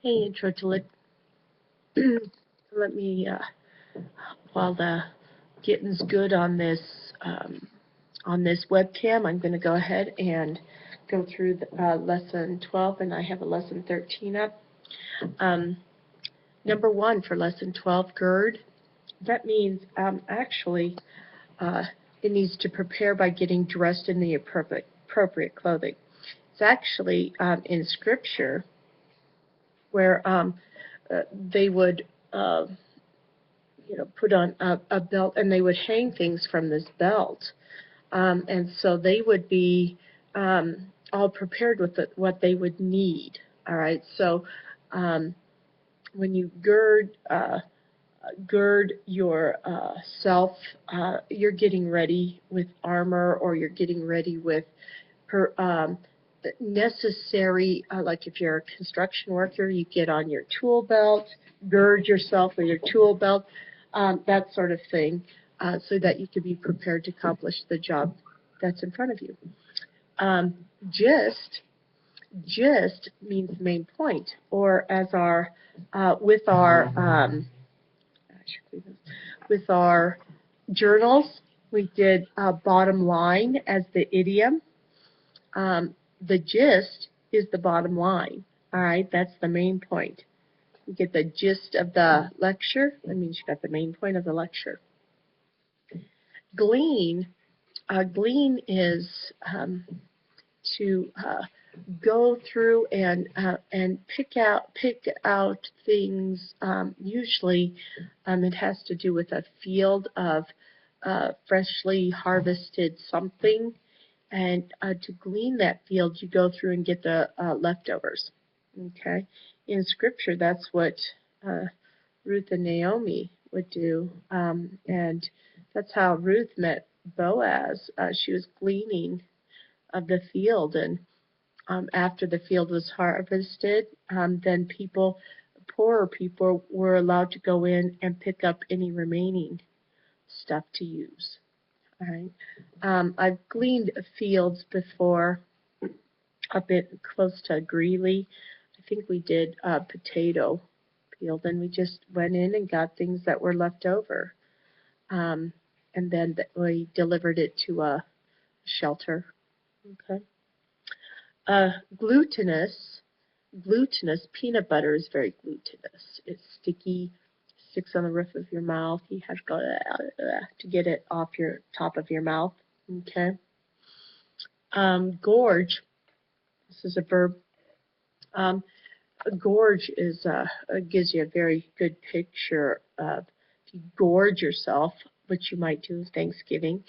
Hey, intro to let me while the getting's good on this webcam, I'm going to go ahead and go through lesson 12, and I have a lesson 13 up. Number 1 for lesson 12, gird. That means actually it needs to prepare by getting dressed in the appropriate clothing. It's actually in Scripture where they would put on a belt, and they would hang things from this belt, and so they would be all prepared with what they would need. All right, so when you gird yourself, you're getting ready with armor, or you're getting ready with necessary, like if you're a construction worker, you get on your tool belt, gird yourself with your tool belt, that sort of thing, so that you can be prepared to accomplish the job that's in front of you. Just means main point, or as with our journals, we did bottom line as the idiom. The gist is the bottom line. All right, that's the main point. You get the gist of the lecture. That means you got the main point of the lecture. Glean. Glean is to go through and pick out things. Usually, it has to do with a field of freshly harvested something, and to glean that field, you go through and get the leftovers. Okay, in Scripture, that's what Ruth and Naomi would do, and that's how Ruth met Boaz. She was gleaning of the field, and after the field was harvested, then poorer people were allowed to go in and pick up any remaining stuff to use. All right. I've gleaned fields before, a bit close to Greeley. I think we did a potato field, and we just went in and got things that were left over, and then we delivered it to a shelter. Okay. Glutinous, peanut butter is very glutinous. It's sticky, sticks on the roof of your mouth. You have to go to get it off your top of your mouth. Okay. Gorge, this is a verb. Gorge gives you a very good picture of, if you gorge yourself, which you might do Thanksgiving,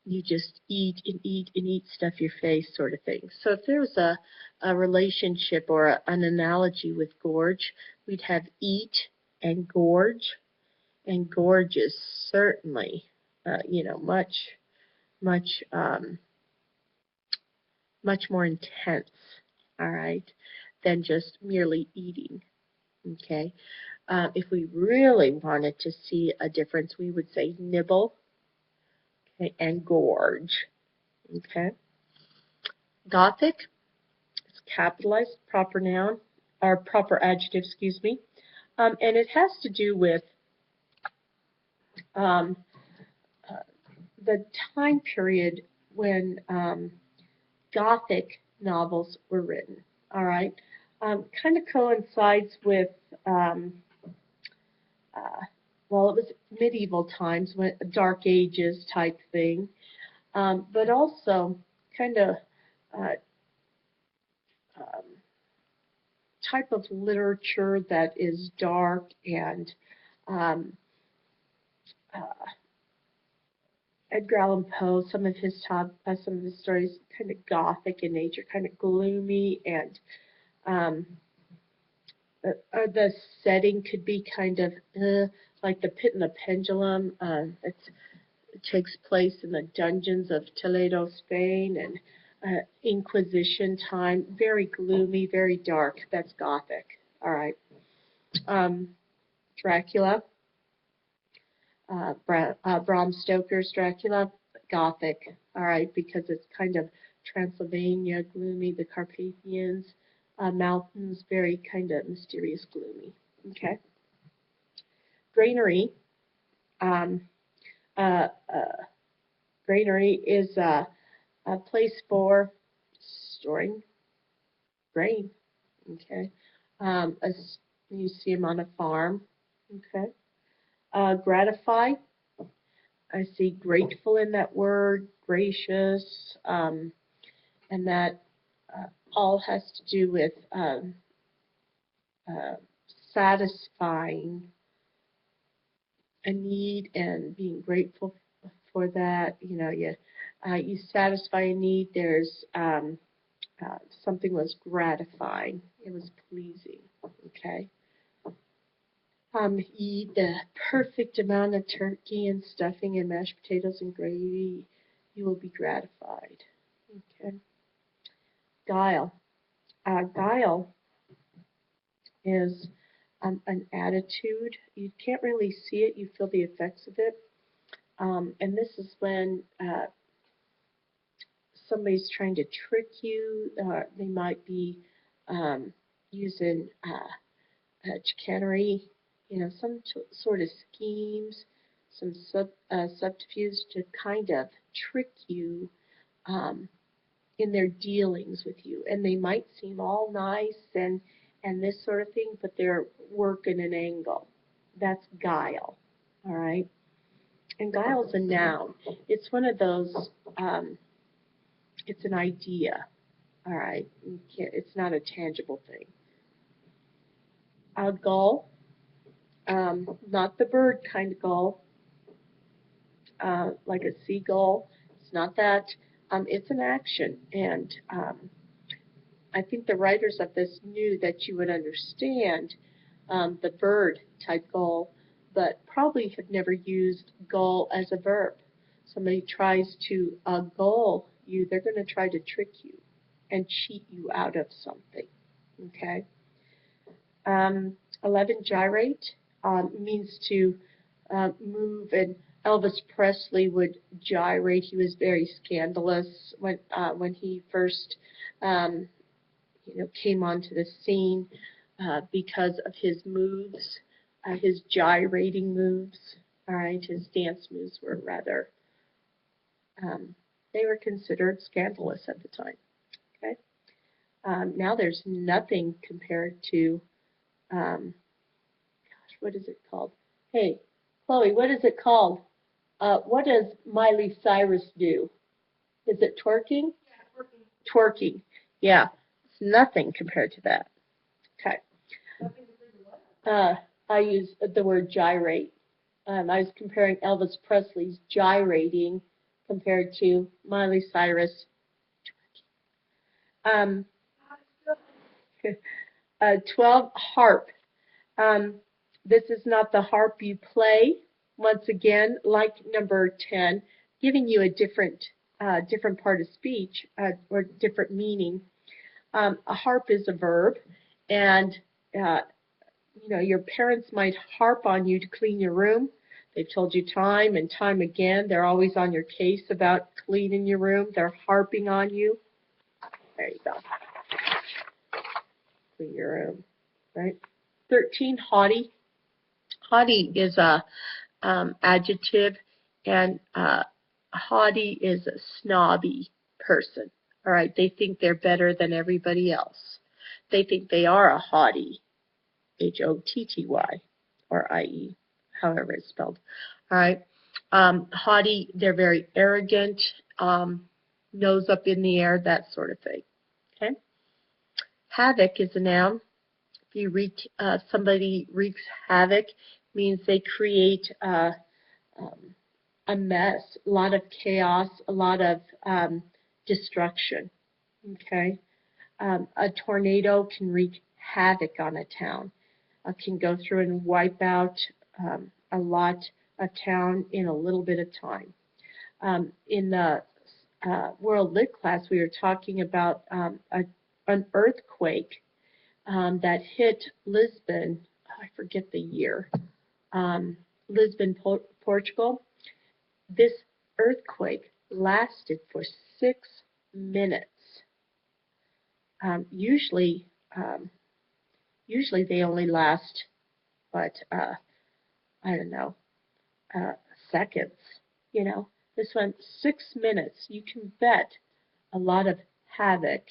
you just eat and eat and eat, stuff your face, sort of thing. So if there was a relationship or an analogy with gorge, we'd have eat and gorge is certainly, much more intense, all right, than just merely eating. Okay. If we really wanted to see a difference, we would say nibble, okay, and gorge. Okay. Gothic is capitalized, proper noun, or proper adjective, excuse me, and it has to do with the time period when Gothic novels were written. All right, kind of coincides with well, it was medieval times, when Dark Ages type thing, but also kind of type of literature that is dark and Edgar Allan Poe, some of his stories kind of gothic in nature, kind of gloomy, and the setting could be kind of like The Pit and the Pendulum. It takes place in the dungeons of Toledo, Spain, and Inquisition time. Very gloomy, very dark. That's Gothic. All right. Dracula. Bram Stoker's Dracula, Gothic, all right, because it's kind of Transylvania, gloomy, the Carpathians, mountains, very kind of mysterious, gloomy. Okay. Granary. Um, uh, uh, Granary is a place for storing grain. Okay. You see them on a farm. Okay. Gratify. I see grateful in that word, gracious, and that all has to do with uh, satisfying a need and being grateful for that. You satisfy a need. There's something was gratifying. It was pleasing. Okay. Eat the perfect amount of turkey and stuffing and mashed potatoes and gravy. You will be gratified. Okay. Guile. Guile is an attitude. You can't really see it. You feel the effects of it. And this is when somebody's trying to trick you. They might be using chicanery, some sort of schemes, some subterfuge to kind of trick you in their dealings with you. And they might seem all nice and this sort of thing, but they're working an angle. That's guile, all right? And guile's a noun. It's one of those, it's an idea, all right? It's not a tangible thing. Gull, not the bird kind of gull, like a seagull. It's not that. It's an action, and I think the writers of this knew that you would understand the bird type gull, but probably have never used gull as a verb. Somebody tries to gull you, they're going to try to trick you and cheat you out of something. Okay. 11, gyrate means to move, and Elvis Presley would gyrate. He was very scandalous when he first came onto the scene because of his moves, his gyrating moves. All right, his dance moves were rather, they were considered scandalous at the time. Okay, now there's nothing compared to, what is it called? Hey, Chloe, what is it called? What does Miley Cyrus do? Is it twerking? Yeah, twerking. Twerking. Yeah, it's nothing compared to that. Okay. I use the word gyrate. I was comparing Elvis Presley's gyrating compared to Miley Cyrus. 12, harp. This is not the harp you play. Once again, like number 10, giving you a different part of speech or different meaning. A harp is a verb, and your parents might harp on you to clean your room. They've told you time and time again. They're always on your case about cleaning your room. They're harping on you. There you go. Clean your room, right? 13, haughty. Haughty is a adjective, and haughty is a snobby person. All right, they think they're better than everybody else. They think they are a haughty, H-O-T-T-Y, or I-E, however it's spelled. All right, haughty, they're very arrogant, nose up in the air, that sort of thing. Okay. Havoc is a noun. If you somebody wreaks havoc, means they create a mess, a lot of chaos, a lot of destruction. Okay, a tornado can wreak havoc on a town. Can go through and wipe out a lot of town in a little bit of time. In the World Lit class, we were talking about an earthquake that hit Lisbon. I forget the year. Lisbon, Portugal. This earthquake lasted for 6 minutes. Usually Um, usually they only last, but I don't know, uh, seconds. You know, this one 6 minutes. You can bet a lot of havoc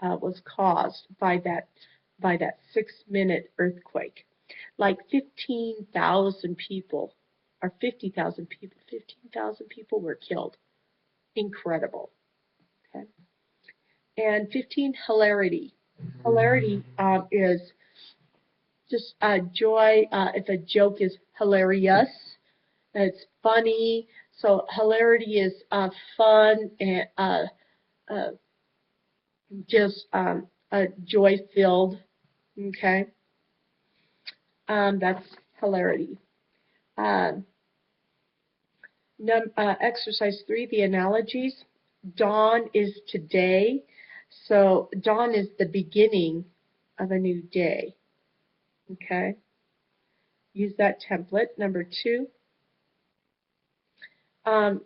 was caused by that 6 minute earthquake. Like 15,000 people, or 50,000 people, 15,000 people were killed. Incredible. Okay. And 15, hilarity. Hilarity is just joy. If a joke is hilarious, it's funny. So hilarity is fun and uh, just joy filled. Okay, that's hilarity. Um, Exercise 3, the analogies. Dawn is today. So dawn is the beginning of a new day. Okay, use that template. Number 2, um,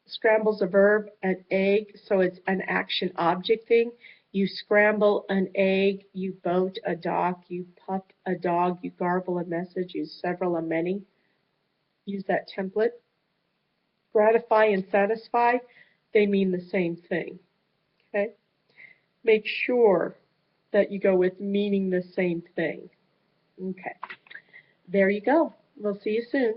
scramble's a verb, an egg, so it's an action object thing. You scramble an egg, you boat a dock, you pup a dog, you garble a message, use several, a many. Use that template. Gratify and satisfy, they mean the same thing. Okay? Make sure that you go with meaning the same thing. Okay. There you go. We'll see you soon.